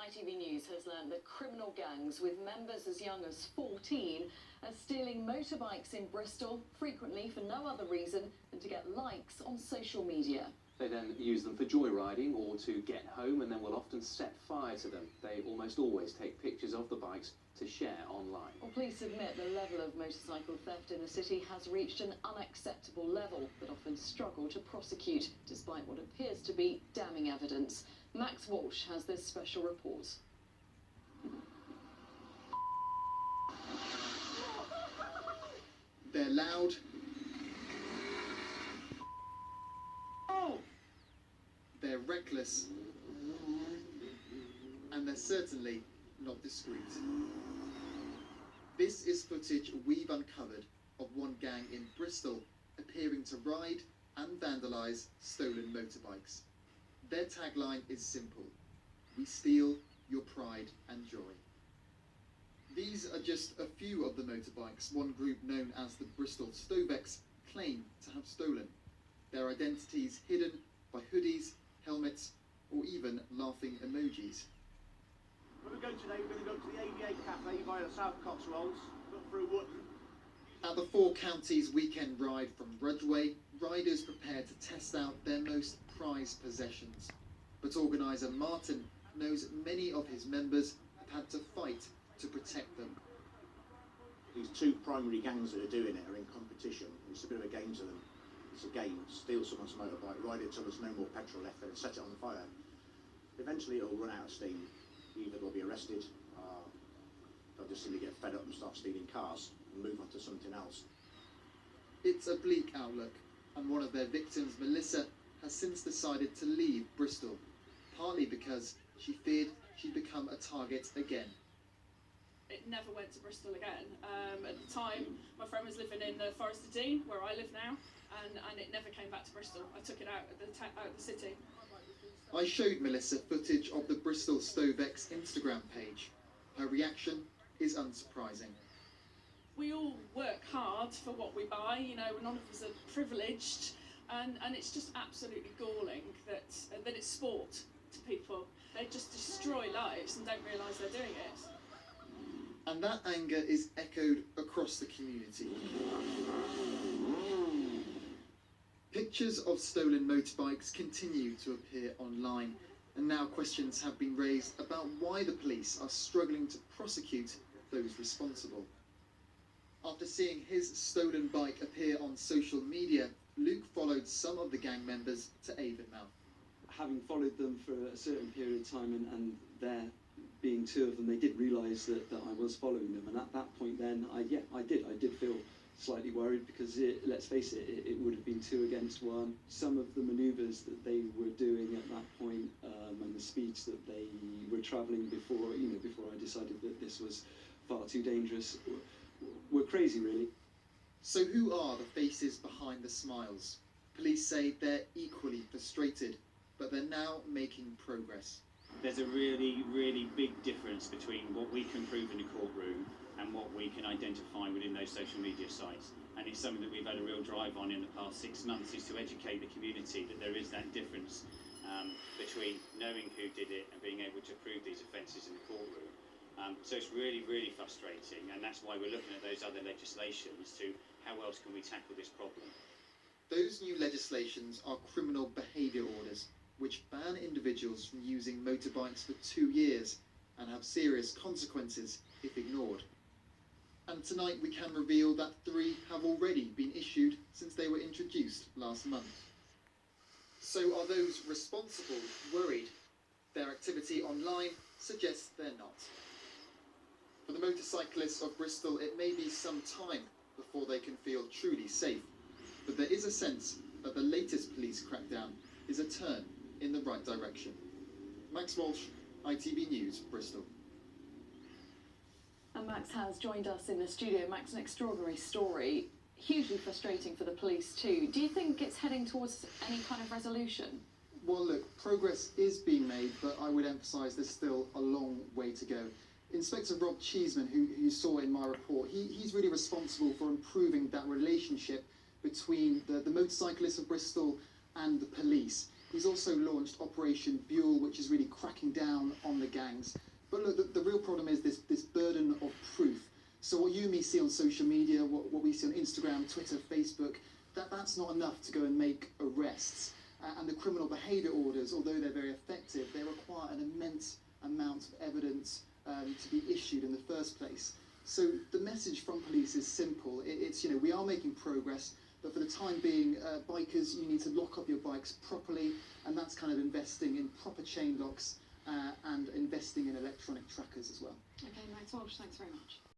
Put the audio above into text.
ITV News has learned that criminal gangs with members as young as 14 are stealing motorbikes in Bristol, frequently for no other reason than to get likes on social media. They then use them for joyriding or to get home, and then will often set fire to them. They almost always take pictures of the bikes to share online. Well, police admit the level of motorcycle theft in the city has reached an unacceptable level, but often struggle to prosecute, despite what appears to be damning evidence. Max Walsh has this special report. They're loud. They're reckless. And they're certainly not discreet. This is footage we've uncovered of one gang in Bristol appearing to ride and vandalise stolen motorbikes. Their tagline is simple: we steal your pride and joy. These are just a few of the motorbikes one group known as the Bristol Stovex claim to have stolen. Their identities hidden by hoodies, helmets, or even laughing emojis. Where we're going today, we're going to go to the AVA Cafe via the South Cotswolds, look through Wootton. At the Four Counties weekend ride from Rudgeway, riders prepare to test out their most prized possessions. But organiser Martin knows many of his members have had to fight to protect them. These two primary gangs that are doing it are in competition. It's a bit of a game to them. It's a game: steal someone's motorbike, ride it till there's no more petrol left there and set it on fire. Eventually it'll run out of steam. Either they'll be arrested, they'll just simply get fed up and start stealing cars and move on to something else. It's a bleak outlook, and one of their victims, Melissa, has since decided to leave Bristol, partly because she feared she'd become a target again. It never went to Bristol again. At the time, my friend was living in the Forest of Dean, where I live now, and it never came back to Bristol. I took it out of the city. I showed Melissa footage of the Bristol Stovex Instagram page. Her reaction is unsurprising. We all work hard for what we buy, you know, none of us are privileged, and it's just absolutely galling that it's sport to people. They just destroy lives and don't realise they're doing it. And that anger is echoed across the community. Pictures of stolen motorbikes continue to appear online, and now questions have been raised about why the police are struggling to prosecute those responsible. After seeing his stolen bike appear on social media, Luke followed some of the gang members to Avonmouth. Having followed them for a certain period of time, and there being two of them, they did realise that I was following them, and at that point then, I did feel slightly worried, because let's face it, it would have been two against one. Some of the manoeuvres that they were doing at that point, and the speeds that they were travelling before I decided that this was far too dangerous, were crazy, really. So who are the faces behind the smiles? Police say they're equally frustrated, but they're now making progress. There's a really, really big difference between what we can prove in a courtroom and what we can identify within those social media sites. And it's something that we've had a real drive on in the past 6 months, is to educate the community that there is that difference between knowing who did it and being able to prove these offences in the courtroom. So it's really, really frustrating, and that's why we're looking at those other legislations to how else can we tackle this problem. Those new legislations are criminal behaviour orders, which ban individuals from using motorbikes for 2 years and have serious consequences if ignored. And tonight we can reveal that 3 have already been issued since they were introduced last month. So are those responsible worried? Their activity online suggests they're not. For the motorcyclists of Bristol, it may be some time before they can feel truly safe, but there is a sense that the latest police crackdown is a turn in the right direction. Max Walsh, ITV News, Bristol. And Max has joined us in the studio. Max, an extraordinary story, hugely frustrating for the police too. Do you think it's heading towards any kind of resolution? Well, look, progress is being made, but I would emphasise there's still a long way to go. Inspector Rob Cheeseman, who you saw in my report, he's really responsible for improving that relationship between the motorcyclists of Bristol and the police. He's also launched Operation Buell, which is really cracking down on the gangs. But look, the real problem is this burden of proof. So what you and me see on social media, what we see on Instagram, Twitter, Facebook, that's not enough to go and make arrests. And the criminal behaviour orders, although they're very effective, they require an immense amount of evidence to be issued in the first place. So the message from police is simple. It's, you know, we are making progress, but for the time being, bikers, you need to lock up your bikes properly, and that's kind of investing in proper chain locks and investing in electronic trackers as well. Okay, Max Walsh, thanks very much.